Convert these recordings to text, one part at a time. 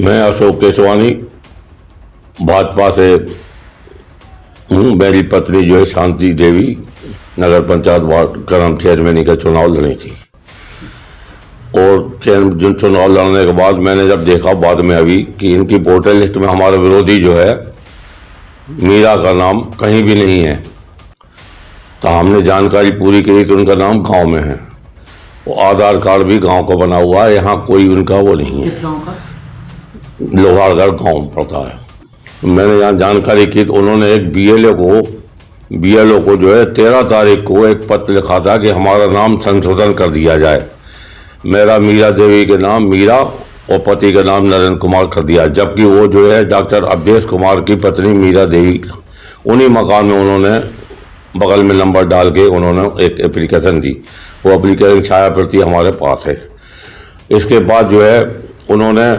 मैं अशोक केसवानी भाजपा से हूँ। मेरी पत्नी जो है शांति देवी नगर पंचायत वार्ड क्रम चेयरमैन का चुनाव लड़ी थी और जो चुनाव लड़ने के बाद मैंने जब देखा बाद में अभी कि इनकी वोटर लिस्ट में हमारा विरोधी जो है मीरा का नाम कहीं भी नहीं है, तो हमने जानकारी पूरी की तो उनका नाम गांव में है। वो आधार कार्ड भी गांव का बना हुआ है, यहाँ कोई उनका वो नहीं है। किस गांव का? लोहारगढ़ गांव पड़ता है। मैंने यहाँ जानकारी की तो उन्होंने एक बीएलओ को जो है 13 तारीख को एक पत्र लिखा था कि हमारा नाम संशोधन कर दिया जाए। मेरा मीरा देवी के नाम मीरा और पति का नाम नरेंद्र कुमार कर दिया, जबकि वो जो है डॉक्टर अवधेश कुमार की पत्नी मीरा देवी, उन्हीं मकान में उन्होंने बगल में नंबर डाल के उन्होंने एक एप्लीकेशन दी। वो एप्लीकेशन छाया प्रति हमारे पास है। इसके बाद जो है उन्होंने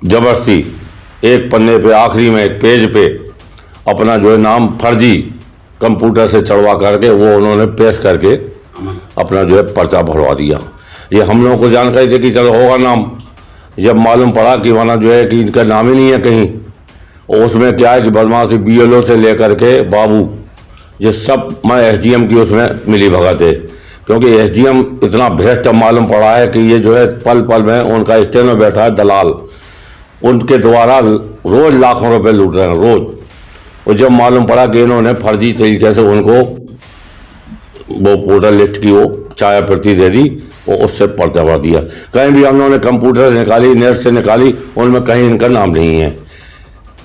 जबरदस्ती एक पन्ने पे आखिरी में एक पेज पे अपना जो है नाम फर्जी कंप्यूटर से चढ़वा करके वो उन्होंने पेश करके अपना जो है पर्चा भरवा दिया। ये हम लोगों को जानकारी थी कि चलो होगा नाम, जब मालूम पड़ा कि वहाँ जो है कि इनका नाम ही नहीं है कहीं। और उसमें क्या है कि बदमाशी बीएलओ से लेकर के बाबू ये सब मैं एसडीएम की उसमें मिली भगत है, क्योंकि एसडीएम इतना भ्रष्ट मालूम पड़ा है कि ये जो है पल पल में उनका स्टैंड में बैठा है दलाल, उनके द्वारा रोज लाखों रुपए लूट रहे हैं रोज। और जब मालूम पड़ा कि इन्होंने फर्जी तरीके से उनको वो वोटर लिस्ट की वो छाया प्रति दे दी और उससे पर्चा भर दिया। कहीं भी हम लोगों ने कंप्यूटर से निकाली, नेट से निकाली, उनमें कहीं इनका नाम नहीं है।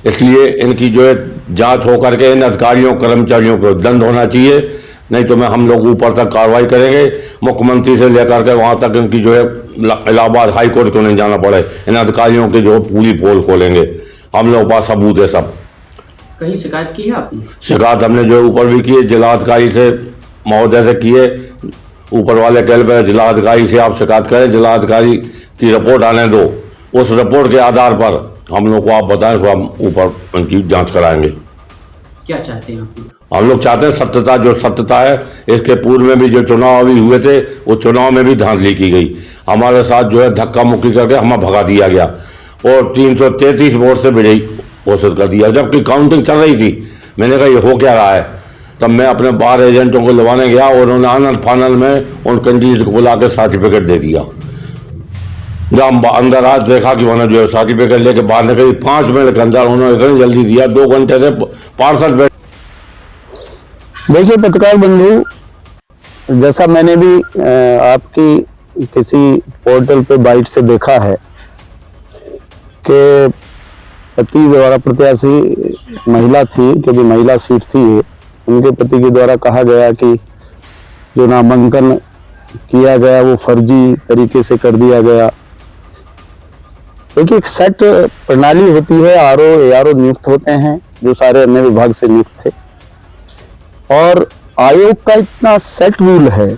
इसलिए इनकी जो है जांच होकर के इन अधिकारियों कर्मचारियों को दंड होना चाहिए, नहीं तो मैं हम लोग ऊपर तक कार्रवाई करेंगे। मुख्यमंत्री से लेकर के वहां तक इनकी जो है इलाहाबाद हाई कोर्ट क्यों नहीं जाना पड़े, इन अधिकारियों की जो पूरी पोल खोलेंगे। हम लोग पास सबूत है सब। कहीं शिकायत की है आपने? शिकायत हमने जो है ऊपर भी की है, जिलाधिकारी से महोदय से की है। ऊपर वाले कह पे जिलाधिकारी से आप शिकायत करें, जिलाधिकारी की रिपोर्ट आने दो, उस रिपोर्ट के आधार पर हम लोग को आप बताएं तो हम ऊपर उनकी जांच कराएंगे। क्या चाहते हैं आप? हम लोग चाहते हैं सत्यता, जो सत्यता है। इसके पूर्व में भी जो चुनाव अभी हुए थे वो चुनाव में भी धांधली की गई, हमारे साथ जो है धक्का मुक्की करके हमें भगा दिया गया और 333 वोट से विजयी घोषित कर दिया, जबकि काउंटिंग चल रही थी। मैंने कहा ये हो क्या रहा है, तब मैं अपने बाहर एजेंटों को लवाने गया और उन्होंने आनंद फानल में उन कैंडिडेट को बुला के सर्टिफिकेट दे दिया। जब हम अंदर आज देखा कि उन्होंने जो है सर्टिफिकेट लेके बाहर निकली, 5 मिनट के अंदर उन्होंने इतनी जल्दी दिया, 2 घंटे से पार्षद। देखिए पत्रकार बंधु, जैसा मैंने भी आपकी किसी पोर्टल पे बाइट से देखा है कि पति द्वारा प्रत्याशी महिला थी, क्योंकि महिला सीट थी, उनके पति के द्वारा कहा गया कि जो नामांकन किया गया वो फर्जी तरीके से कर दिया गया। देखिए एक सेट प्रणाली होती है, आरओ एआरओ नियुक्त होते हैं जो सारे अन्य विभाग से नियुक्त थे, और आयोग का इतना सेट रूल है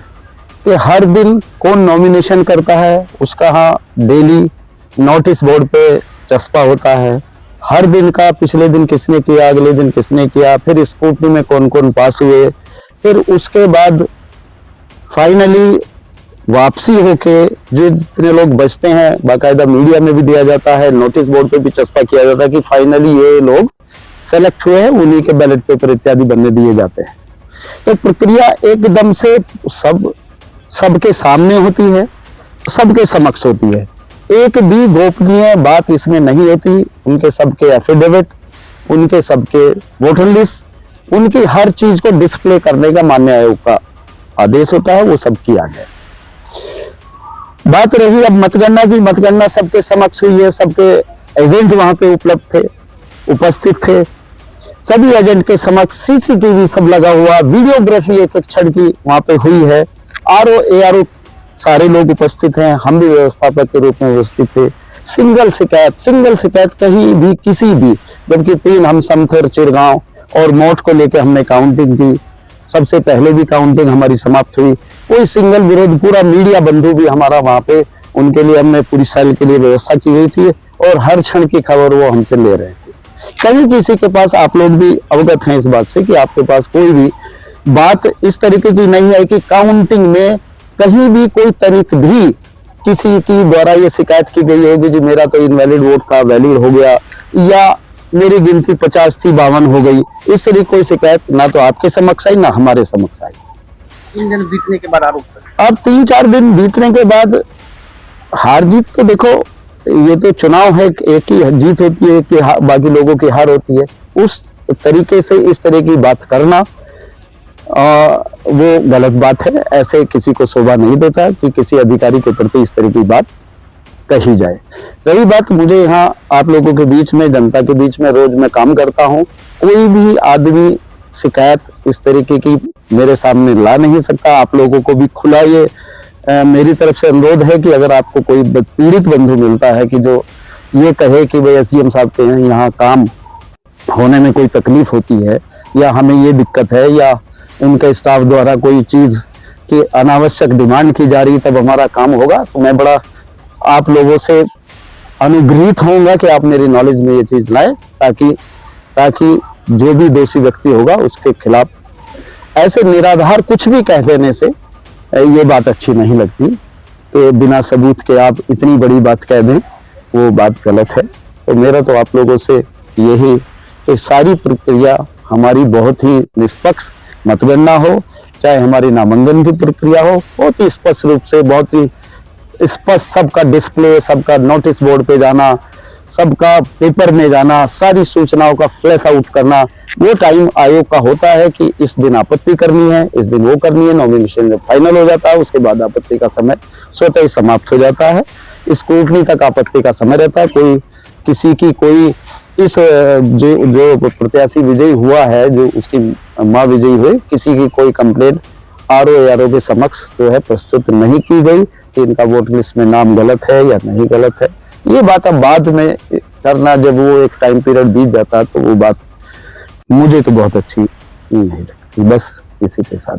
कि हर दिन कौन नॉमिनेशन करता है उसका डेली नोटिस बोर्ड पे चस्पा होता है। हर दिन का पिछले दिन किसने किया, अगले दिन किसने किया, फिर स्कूटनी में कौन कौन पास हुए, फिर उसके बाद फाइनली वापसी होके जो जितने लोग बचते हैं बाकायदा मीडिया में भी दिया जाता है, नोटिस बोर्ड पे भी चस्पा किया जाता है कि फाइनली ये लोग सेलेक्ट हुए हैं, उन्हीं के बैलेट पेपर इत्यादि बनने दिए जाते हैं। तो प्रक्रिया एकदम से सबके सामने होती है, सबके समक्ष होती है, एक भी गोपनीय बात इसमें नहीं होती। उनके सबके एफिडेविट, उनके सबके वोटर लिस्ट, उनकी हर चीज को डिस्प्ले करने का मान्य आयोग का आदेश होता है, वो सब किया गया। बात रही अब मतगणना की, मतगणना सबके समक्ष हुई है, सबके एजेंट वहां पे उपलब्ध थे, उपस्थित थे, सभी एजेंट के समक्ष सीसीटीवी सब लगा हुआ, वीडियोग्राफी एक एक क्षण की वहां पे हुई है, आरओ एआरओ सारे लोग उपस्थित हैं, हम भी व्यवस्थापक के रूप में उपस्थित थे। सिंगल शिकायत कहीं भी किसी भी, जबकि 3 हम समथर, चिरगांव और मोट को लेकर हमने काउंटिंग की, सबसे पहले भी काउंटिंग हमारी समाप्त हुई, कोई सिंगल विरोध, पूरा मीडिया बंधु भी हमारा वहां पे, उनके लिए हमने पूरी सेल के लिए व्यवस्था की हुई थी और हर क्षण की खबर वो हमसे ले रहे थे। कहीं किसी के पास, आप लोग भी अवगत हैं इस बात से कि आपके पास कोई भी बात इस तरीके की नहीं है कि काउंटिंग में कहीं भी कोई तारीख भी किसी की द्वारा ये शिकायत की गई होगी जी मेरा तो इनवैलिड वोट था, वैलिड हो गया, या मेरी गिनती 50 थी 52 हो गई, इस तरह कोई शिकायत ना तो आपके समक्ष आई ना हमारे समक्ष आई। 3 दिन बीतने के बाद आरोप अब 3-4 दिन बीतने के बाद हार जीत तो देखो, ये तो चुनाव है, एक ही जीत होती है, कि बाकी लोगों की हार होती है। उस तरीके से इस तरह की बात करना वो गलत बात है। ऐसे किसी को शोभा नहीं देता कि किसी अधिकारी के प्रति इस तरह की बात कही जाए। रही बात मुझे यहाँ आप लोगों के बीच में, जनता के बीच में रोज मैं काम करता हूँ, कोई भी आदमी शिकायत इस तरीके की मेरे सामने ला नहीं सकता। आप लोगों को भी खुला ये मेरी तरफ से अनुरोध है कि अगर आपको कोई पीड़ित बंधु मिलता है कि जो ये कहे कि भाई एसडीएम साहब के यहाँ काम होने में कोई तकलीफ होती है, या हमें ये दिक्कत है, या उनके स्टाफ द्वारा कोई चीज की अनावश्यक डिमांड की जा रही तब हमारा काम होगा, तो मैं बड़ा आप लोगों से अनुग्रहित होऊंगा कि आप मेरी नॉलेज में ये चीज लाएं, ताकि जो भी दोषी व्यक्ति होगा उसके खिलाफ ऐसे निराधार कुछ भी कह देने से ये बात अच्छी नहीं लगती कि बिना सबूत के आप इतनी बड़ी बात कह दें, वो बात गलत है। तो मेरा तो आप लोगों से यही कि सारी प्रक्रिया हमारी बहुत ही निष्पक्ष, मतगणना हो चाहे हमारी नामांकन की प्रक्रिया हो, बहुत ही स्पष्ट रूप से, बहुत ही स्पष्ट सबका डिस्प्ले, सबका नोटिस बोर्ड पे जाना, सबका पेपर में जाना, सारी सूचनाओं का फ्लैश आउट करना। वो टाइम आयोग का होता है कि इस दिन आपत्ति करनी है, इस दिन वो करनी है, नॉमिनेशन जब फाइनल हो जाता है उसके बाद आपत्ति का समय स्वतः ही समाप्त हो जाता है। स्क्रूटनी तक आपत्ति का समय रहता है। कोई किसी की कोई इस जो प्रत्याशी विजयी हुआ है, जो उसकी मां विजयी हुई, किसी की कोई कंप्लेंट आरओ के समक्ष जो है प्रस्तुत नहीं की गई कि इनका वोट लिस्ट में नाम गलत है या नहीं गलत है। ये बात अब बाद में करना, जब वो एक टाइम पीरियड बीत जाता है, तो वो बात मुझे तो बहुत अच्छी नहीं लगती। बस इसी के साथ